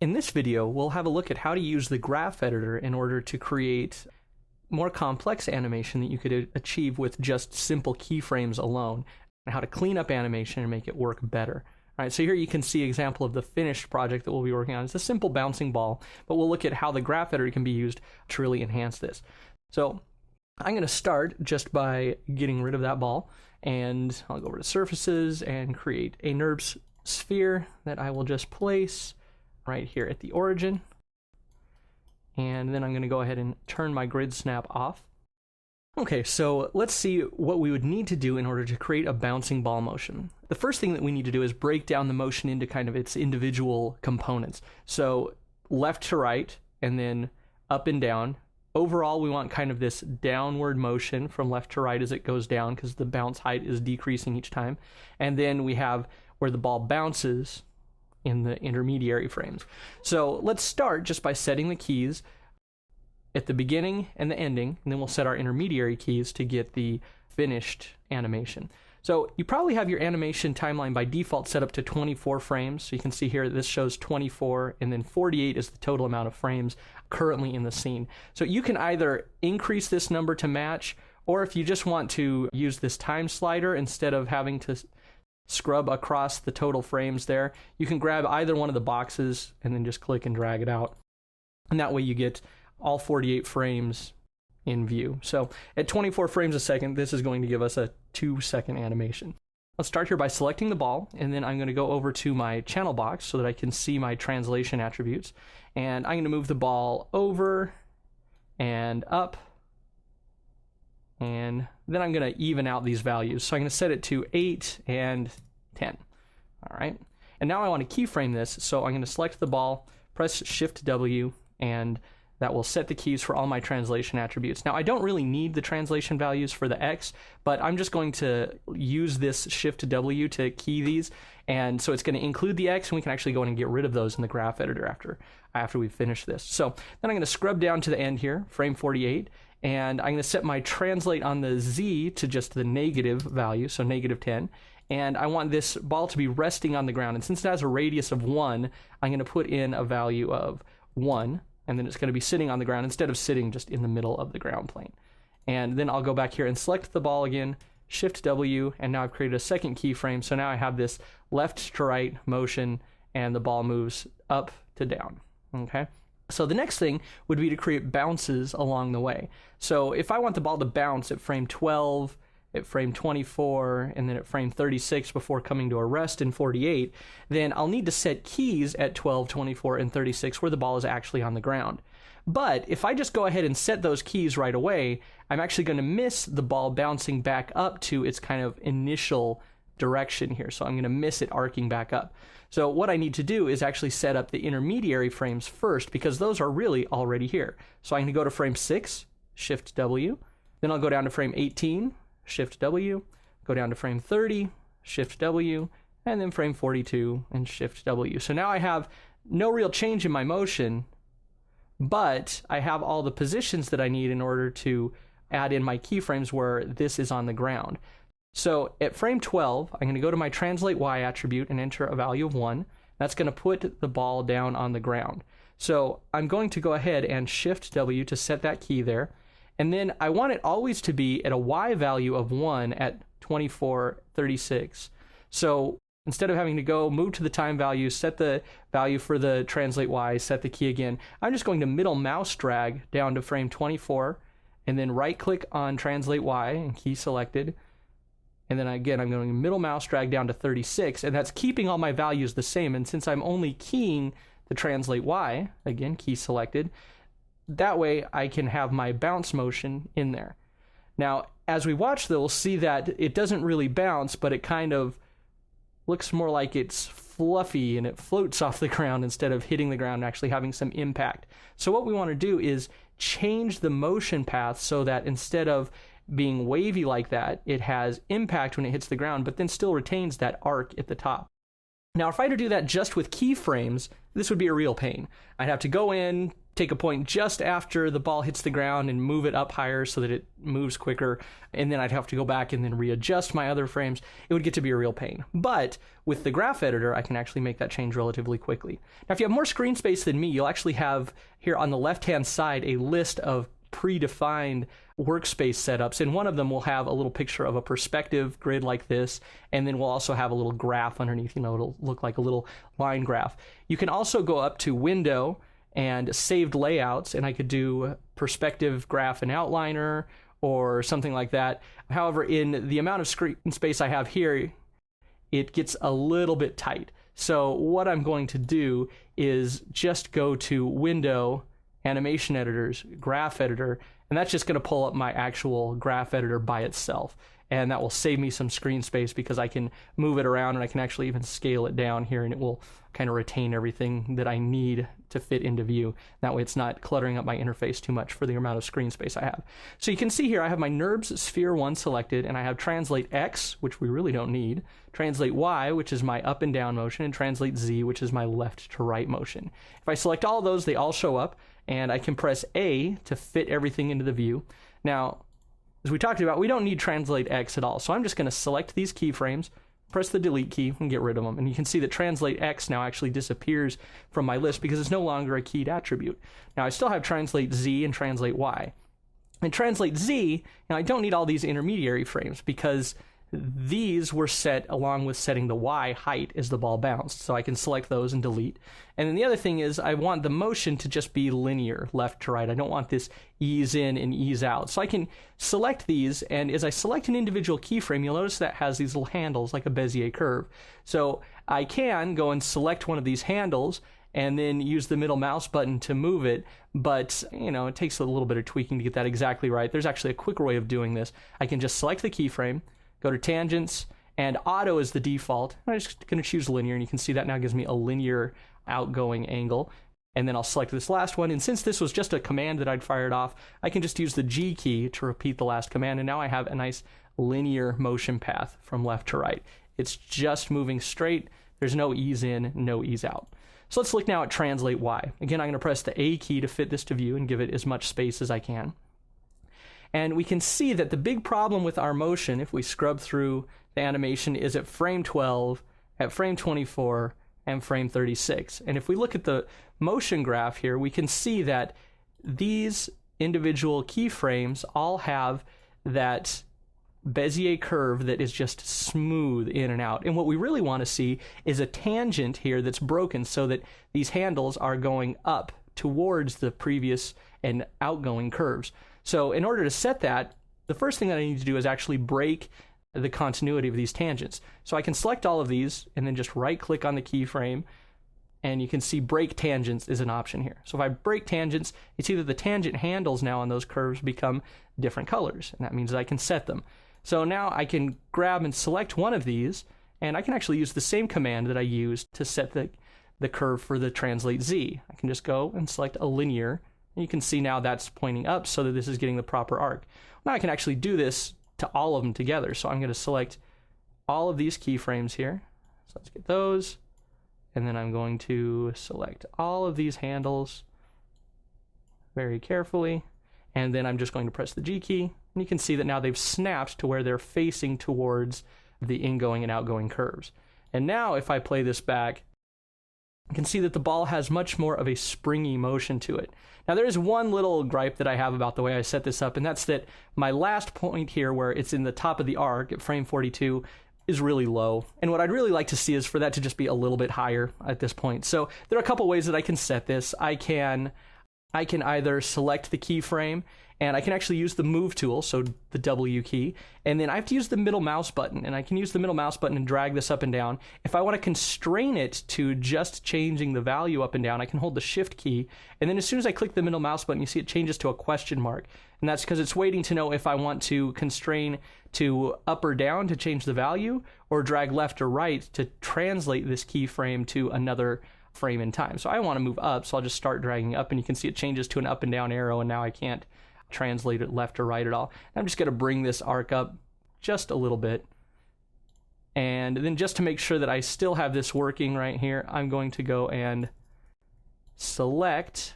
In this video, we'll have a look at how to use the graph editor in order to create more complex animation that you could achieve with just simple keyframes alone, and how to clean up animation and make it work better. All right, so here you can see an example of the finished project that we'll be working on. It's a simple bouncing ball, but we'll look at how the graph editor can be used to really enhance this. So I'm going to start just by getting rid of that ball, and I'll go over to surfaces and create a NURBS sphere that I will just place right here at the origin. And then I'm going to go ahead and turn my grid snap off. Okay, so let's see what we would need to do in order to create a bouncing ball motion. The first thing that we need to do is break down the motion into kind of its individual components. So left to right, and then up and down. Overall, we want kind of this downward motion from left to right as it goes down, because the bounce height is decreasing each time. And then we have where the ball bounces in the intermediary frames. So let's start just by setting the keys at the beginning and the ending, and then we'll set our intermediary keys to get the finished animation. So you probably have your animation timeline by default set up to 24 frames. So you can see here this shows 24, and then 48 is the total amount of frames currently in the scene. So you can either increase this number to match, or if you just want to use this time slider instead of having to scrub across the total frames there, you can grab either one of the boxes and then just click and drag it out. And that way you get all 48 frames in view. So at 24 frames a second, this is going to give us a 2-second animation. Let's start here by selecting the ball, and then I'm going to go over to my channel box so that I can see my translation attributes. And I'm going to move the ball over and up, and then I'm going to even out these values. So I'm going to set it to 8 and 10. All right. And now I want to keyframe this, so I'm going to select the ball, press Shift W, and that will set the keys for all my translation attributes. Now, I don't really need the translation values for the X, but I'm just going to use this Shift W to key these. And so it's going to include the X, and we can actually go in and get rid of those in the graph editor after we finish this. So then I'm going to scrub down to the end here, frame 48, and I'm going to set my translate on the Z to just the negative value, so -10. And I want this ball to be resting on the ground. And since it has a radius of 1, I'm going to put in a value of 1. And then it's going to be sitting on the ground instead of sitting just in the middle of the ground plane. And then I'll go back here and select the ball again, Shift W, and now I've created a second keyframe. So now I have this left to right motion, and the ball moves up to down. Okay. So the next thing would be to create bounces along the way. So if I want the ball to bounce at frame 12, at frame 24, and then at frame 36 before coming to a rest in 48, then I'll need to set keys at 12, 24, and 36 where the ball is actually on the ground. But if I just go ahead and set those keys right away, I'm actually going to miss the ball bouncing back up to its kind of initial direction here. So I'm going to miss it arcing back up. So what I need to do is actually set up the intermediary frames first, because those are really already here. So I'm going to go to frame 6, Shift W, then I'll go down to frame 18, Shift W, go down to frame 30, Shift W, and then frame 42 and Shift W. So now I have no real change in my motion, but I have all the positions that I need in order to add in my keyframes where this is on the ground. So at frame 12, I'm going to go to my translate Y attribute and enter a value of 1. That's going to put the ball down on the ground. So I'm going to go ahead and Shift W to set that key there. And then I want it always to be at a Y value of 1 at 24, 36. So instead of having to go move to the time value, set the value for the translate Y, set the key again, I'm just going to middle mouse drag down to frame 24, and then right click on translate Y and key selected. And then again, I'm going to middle mouse drag down to 36, and that's keeping all my values the same. And since I'm only keying the translate Y, again, key selected, that way I can have my bounce motion in there. Now, as we watch, though, we'll see that it doesn't really bounce, but it kind of looks more like it's fluffy and it floats off the ground instead of hitting the ground and actually having some impact. So what we want to do is change the motion path so that instead of being wavy like that, it has impact when it hits the ground, but then still retains that arc at the top. Now, if I had to do that just with keyframes, this would be a real pain. I'd have to go in, take a point just after the ball hits the ground and move it up higher so that it moves quicker, and then I'd have to go back and then readjust my other frames. It would get to be a real pain. But with the graph editor, I can actually make that change relatively quickly. Now, if you have more screen space than me, you'll actually have here on the left-hand side a list of predefined workspace setups, and one of them will have a little picture of a perspective grid like this, and then we'll also have a little graph underneath. It'll look like a little line graph. You can also go up to Window and Saved Layouts, and I could do perspective graph and outliner or something like that. However, in the amount of screen space I have here, it gets a little bit tight. So what I'm going to do is just go to Window, Animation Editors, Graph Editor, and that's just going to pull up my actual graph editor by itself. And that will save me some screen space because I can move it around and I can actually even scale it down here, and it will kind of retain everything that I need to fit into view. That way it's not cluttering up my interface too much for the amount of screen space I have. So you can see here I have my NURBS Sphere 1 selected, and I have Translate X, which we really don't need, Translate Y, which is my up and down motion, and Translate Z, which is my left to right motion. If I select all of those, they all show up, and I can press A to fit everything into the view. Now, as we talked about, we don't need Translate X at all. So I'm just going to select these keyframes, press the delete key, and get rid of them. And you can see that Translate X now actually disappears from my list because it's no longer a keyed attribute. Now I still have Translate Z and Translate Y. And Translate Z, now I don't need all these intermediary frames because these were set along with setting the Y height as the ball bounced. So I can select those and delete. And then the other thing is I want the motion to just be linear, left to right. I don't want this ease in and ease out. So I can select these, and as I select an individual keyframe, you'll notice that it has these little handles like a Bezier curve. So I can go and select one of these handles and then use the middle mouse button to move it, but it takes a little bit of tweaking to get that exactly right. There's actually a quicker way of doing this. I can just select the keyframe, go to Tangents, and Auto is the default. I'm just going to choose Linear, and you can see that now gives me a linear outgoing angle. And then I'll select this last one, and since this was just a command that I'd fired off, I can just use the G key to repeat the last command, and now I have a nice linear motion path from left to right. It's just moving straight. There's no ease in, no ease out. So let's look now at Translate Y. Again, I'm going to press the A key to fit this to view and give it as much space as I can. And we can see that the big problem with our motion, if we scrub through the animation, is at frame 12, at frame 24, and frame 36. And if we look at the motion graph here, we can see that these individual keyframes all have that Bezier curve that is just smooth in and out. And what we really want to see is a tangent here that's broken so that these handles are going up towards the previous and outgoing curves. So in order to set that, the first thing that I need to do is actually break the continuity of these tangents. So I can select all of these and then just right click on the keyframe, and you can see break tangents is an option here. So if I break tangents, you see that the tangent handles now on those curves become different colors, and that means that I can set them. So now I can grab and select one of these, and I can actually use the same command that I used to set the curve for the Translate Z. I can just go and select a linear, and you can see now that's pointing up so that this is getting the proper arc. Now I can actually do this to all of them together. So I'm going to select all of these keyframes here. So let's get those. And then I'm going to select all of these handles very carefully. And then I'm just going to press the G key. And you can see that now they've snapped to where they're facing towards the ingoing and outgoing curves. And now if I play this back, you can see that the ball has much more of a springy motion to it. Now there is one little gripe that I have about the way I set this up, and that's that my last point here where it's in the top of the arc at frame 42 is really low. And what I'd really like to see is for that to just be a little bit higher at this point. So there are a couple ways that I can set this. I can either select the keyframe, and I can actually use the move tool, so the W key, and then I have to use the middle mouse button, and I can use the middle mouse button and drag this up and down. If I want to constrain it to just changing the value up and down, I can hold the shift key, and then as soon as I click the middle mouse button, you see it changes to a question mark, and that's because it's waiting to know if I want to constrain to up or down to change the value, or drag left or right to translate this keyframe to another frame in time. So I want to move up, so I'll just start dragging up, and you can see it changes to an up and down arrow, and now I can't translate it left or right at all. I'm just going to bring this arc up just a little bit. And then just to make sure that I still have this working right here, I'm going to go and select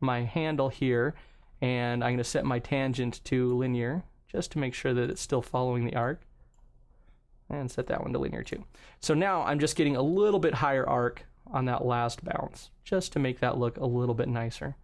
my handle here, and I'm going to set my tangent to linear just to make sure that it's still following the arc, and set that one to linear too. So now I'm just getting a little bit higher arc on that last bounce just to make that look a little bit nicer.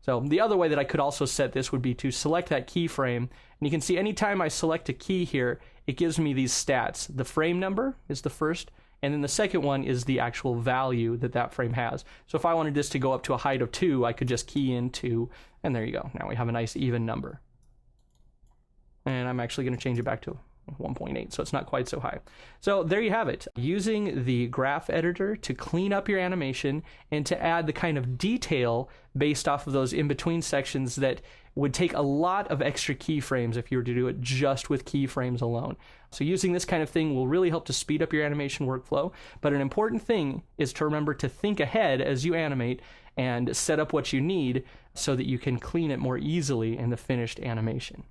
So the other way that I could also set this would be to select that keyframe, and you can see anytime I select a key here, it gives me these stats. The frame number is the first, and then the second one is the actual value that that frame has. So if I wanted this to go up to a height of 2, I could just key in 2, and there you go. Now we have a nice even number. And I'm actually going to change it back to 1.8, so it's not quite so high. So there you have it. Using the graph editor to clean up your animation and to add the kind of detail based off of those in-between sections that would take a lot of extra keyframes if you were to do it just with keyframes alone. So using this kind of thing will really help to speed up your animation workflow, but an important thing is to remember to think ahead as you animate and set up what you need so that you can clean it more easily in the finished animation.